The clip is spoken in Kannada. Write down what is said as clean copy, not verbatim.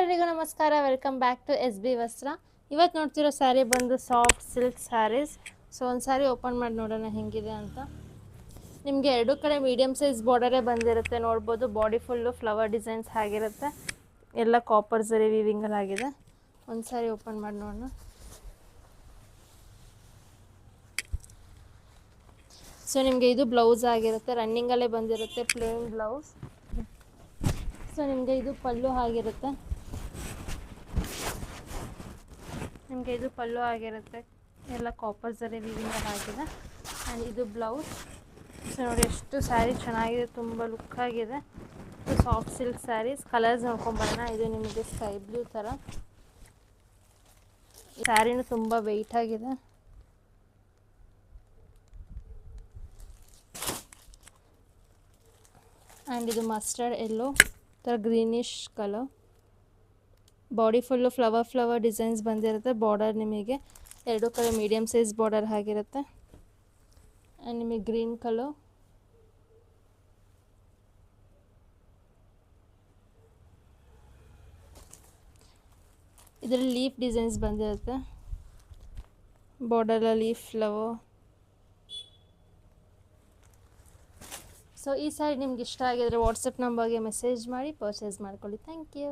ಎಲ್ಲರಿಗೂ ನಮಸ್ಕಾರ. Welcome back to S B Vastra. ಇವತ್ತು ನೋಡ್ತಿರೋ ಸ್ಯಾರಿ ಬಂದು ಸಾಫ್ಟ್ ಸಿಲ್ಕ್ ಸ್ಯಾರೀಸ್. ಸೊ ಒಂದು ಸ್ಯಾರಿ ಓಪನ್ ಮಾಡಿ ನೋಡೋಣ ಹೆಂಗಿದೆ ಅಂತ. ನಿಮಗೆ ಎರಡು ಕಡೆ ಮೀಡಿಯಮ್ ಸೈಜ್ ಬಾರ್ಡರೇ ಬಂದಿರುತ್ತೆ. ನೋಡ್ಬೋದು ಬಾಡಿ ಫುಲ್ಲು ಫ್ಲವರ್ ಡಿಸೈನ್ಸ್ ಆಗಿರುತ್ತೆ. ಎಲ್ಲ ಕಾಪರ್ ಜರಿ ವೀವಿಂಗಲ್ಲಿ ಆಗಿದೆ. ಒಂದು ಸ್ಯಾರಿ ಓಪನ್ ಮಾಡಿ ನೋಡೋಣ. ಸೊ ನಿಮಗೆ ಇದು ಬ್ಲೌಸ್ ಆಗಿರುತ್ತೆ, ರನ್ನಿಂಗಲ್ಲೇ ಬಂದಿರುತ್ತೆ, ಪ್ಲೇನ್ ಬ್ಲೌಸ್. ಸೊ ನಿಮಗೆ ಇದು ಪಲ್ಲು ಆಗಿರುತ್ತೆ. ಎಲ್ಲ ಕಾಪರ್ ಜರಿ ವೀವಿಂಗಲ್ಲಿ ಆಗಿದೆ. ಆ್ಯಂಡ್ ಇದು ಬ್ಲೌಸ್. ಸೊ ನೋಡಿ ಎಷ್ಟು ಸ್ಯಾರಿ ಚೆನ್ನಾಗಿದೆ, ತುಂಬ ಲುಕ್ ಆಗಿದೆ. Soft silk saris. ಕಲರ್ಸ್ ನೋಡ್ಕೊಂಬರೋಣ. ಇದು ನಿಮಗೆ ಸ್ಕೈ ಬ್ಲೂ ಥರ. ಸ್ಯಾರಿನೂ ತುಂಬ ವೆಯ್ಟ್ ಆಗಿದೆ. ಆ್ಯಂಡ್ ಇದು ಮಸ್ಟರ್ಡ್ ಎಲ್ಲೋ ಥರ greenish colour. Body full flower designs ಬಂದಿರುತ್ತೆ. ಬಾರ್ಡರ್ ನಿಮಗೆ ಎರಡು ಕಡೆ ಮೀಡಿಯಮ್ ಸೈಜ್ ಬಾರ್ಡರ್ ಆಗಿರುತ್ತೆ. ಆ್ಯಂಡ್ ನಿಮಗೆ ಗ್ರೀನ್ ಕಲರ್, ಇದರಲ್ಲಿ ಲೀಫ್ ಡಿಸೈನ್ಸ್ ಬಂದಿರುತ್ತೆ. Border leaf flower. ಸೊ ಈ ಸ್ಯಾರಿ ನಿಮ್ಗೆ ಇಷ್ಟ ಆಗಿದ್ರೆ ವಾಟ್ಸಪ್ ನಂಬರ್ಗೆ ಮೆಸೇಜ್ ಮಾಡಿ ಪರ್ಚೇಸ್ ಮಾಡ್ಕೊಳ್ಳಿ. Thank you.